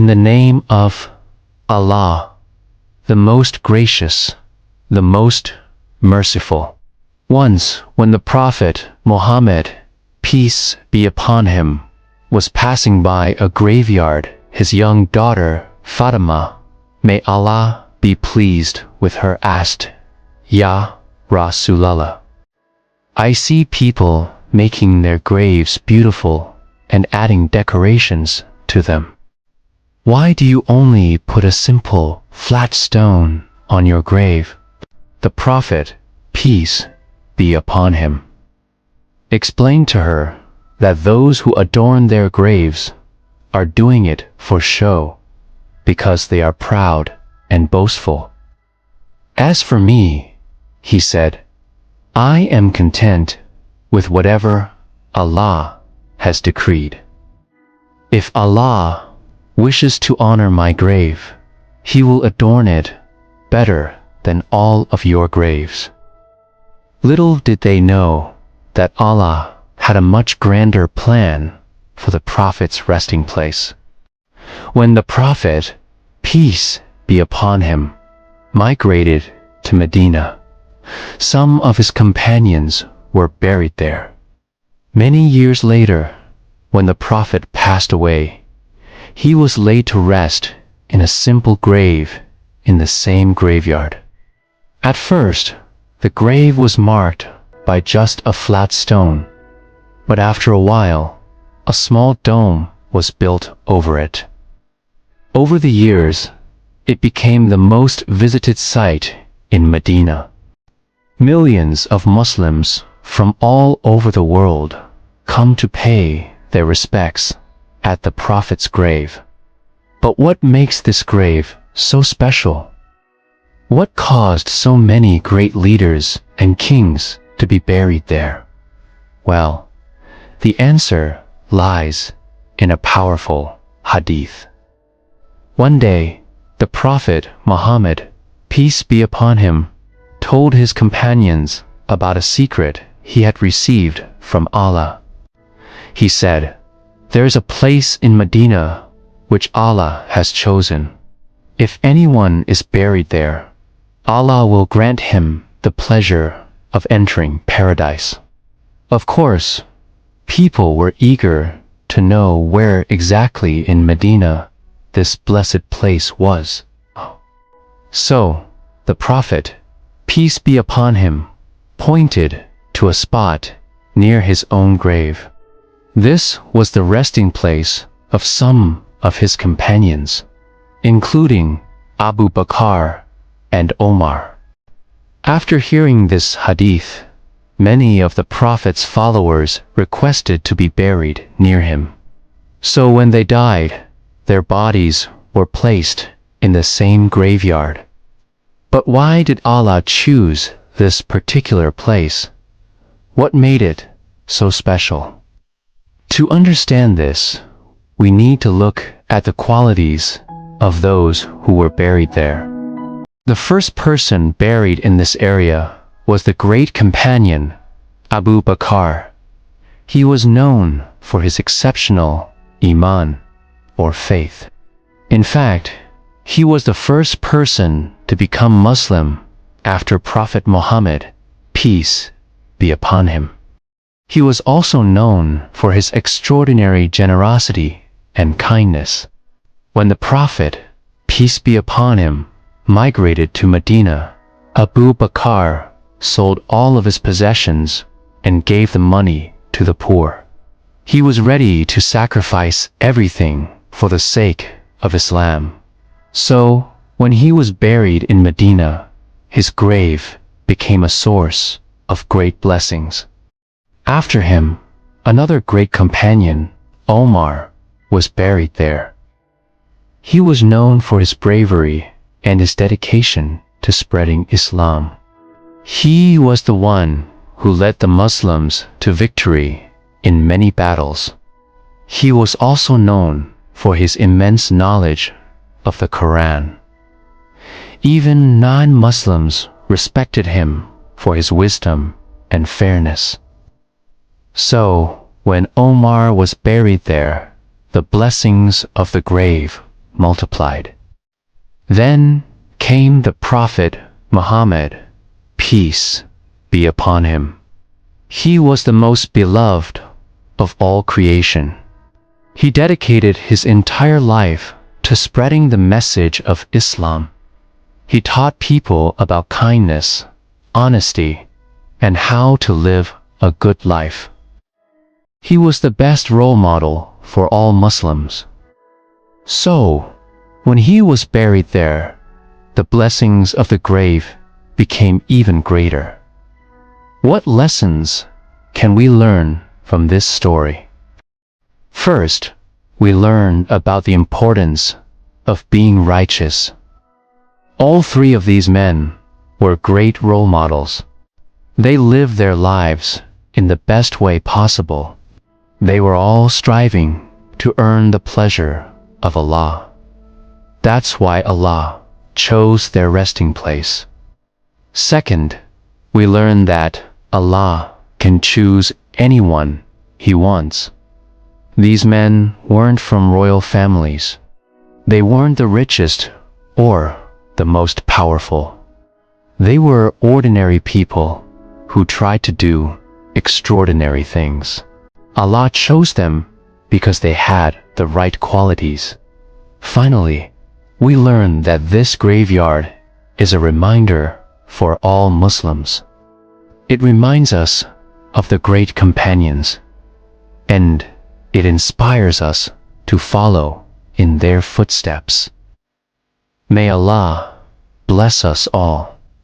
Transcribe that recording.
In the name of Allah, the most gracious, the most merciful. Once, when the Prophet Muhammad, peace be upon him, was passing by a graveyard, his young daughter, Fatima, may Allah be pleased with her, asked, Ya Rasulallah, I see people making their graves beautiful and adding decorations to them. Why do you only put a simple, flat stone on your grave? The Prophet, peace be upon him, explained to her that those who adorn their graves are doing it for show, because they are proud and boastful. As for me, he said, I am content with whatever Allah has decreed. If Allah wishes to honor my grave, He will adorn it better than all of your graves. Little did they know that Allah had a much grander plan for the Prophet's resting place. When the Prophet, peace be upon him, migrated to Medina, some of his companions were buried there. Many years later, when the Prophet passed away, he was laid to rest in a simple grave in the same graveyard. At first, the grave was marked by just a flat stone, but after a while, a small dome was built over it. Over the years, it became the most visited site in Medina. Millions of Muslims from all over the world come to pay their respects at the Prophet's grave. But what makes this grave so special? What caused so many great leaders and kings to be buried there? Well, the answer lies in a powerful hadith. One day, the Prophet Muhammad, peace be upon him, told his companions about a secret he had received from Allah. He said, there is a place in Medina which Allah has chosen. If anyone is buried there, Allah will grant him the pleasure of entering paradise. Of course, people were eager to know where exactly in Medina this blessed place was. So, the Prophet, peace be upon him, pointed to a spot near his own grave. This was the resting place of some of his companions, including Abu Bakr and Omar. After hearing this hadith, many of the Prophet's followers requested to be buried near him. So when they died, their bodies were placed in the same graveyard. But why did Allah choose this particular place? What made it so special? To understand this, we need to look at the qualities of those who were buried there. The first person buried in this area was the great companion Abu Bakr. He was known for his exceptional iman, or faith. In fact, he was the first person to become Muslim after Prophet Muhammad, peace be upon him. He was also known for his extraordinary generosity and kindness. When the Prophet, peace be upon him, migrated to Medina, Abu Bakr sold all of his possessions and gave the money to the poor. He was ready to sacrifice everything for the sake of Islam. So, when he was buried in Medina, his grave became a source of great blessings. After him, another great companion, Omar, was buried there. He was known for his bravery and his dedication to spreading Islam. He was the one who led the Muslims to victory in many battles. He was also known for his immense knowledge of the Quran. Even non-Muslims respected him for his wisdom and fairness. So, when Omar was buried there, the blessings of the grave multiplied. Then came the Prophet Muhammad, peace be upon him. He was the most beloved of all creation. He dedicated his entire life to spreading the message of Islam. He taught people about kindness, honesty, and how to live a good life. He was the best role model for all Muslims. So, when he was buried there, the blessings of the grave became even greater. What lessons can we learn from this story? First, we learn about the importance of being righteous. All three of these men were great role models. They lived their lives in the best way possible. They were all striving to earn the pleasure of Allah. That's why Allah chose their resting place. Second, we learn that Allah can choose anyone He wants. These men weren't from royal families. They weren't the richest or the most powerful. They were ordinary people who tried to do extraordinary things. Allah chose them because they had the right qualities. Finally, we learn that this graveyard is a reminder for all Muslims. It reminds us of the great companions, and it inspires us to follow in their footsteps. May Allah bless us all.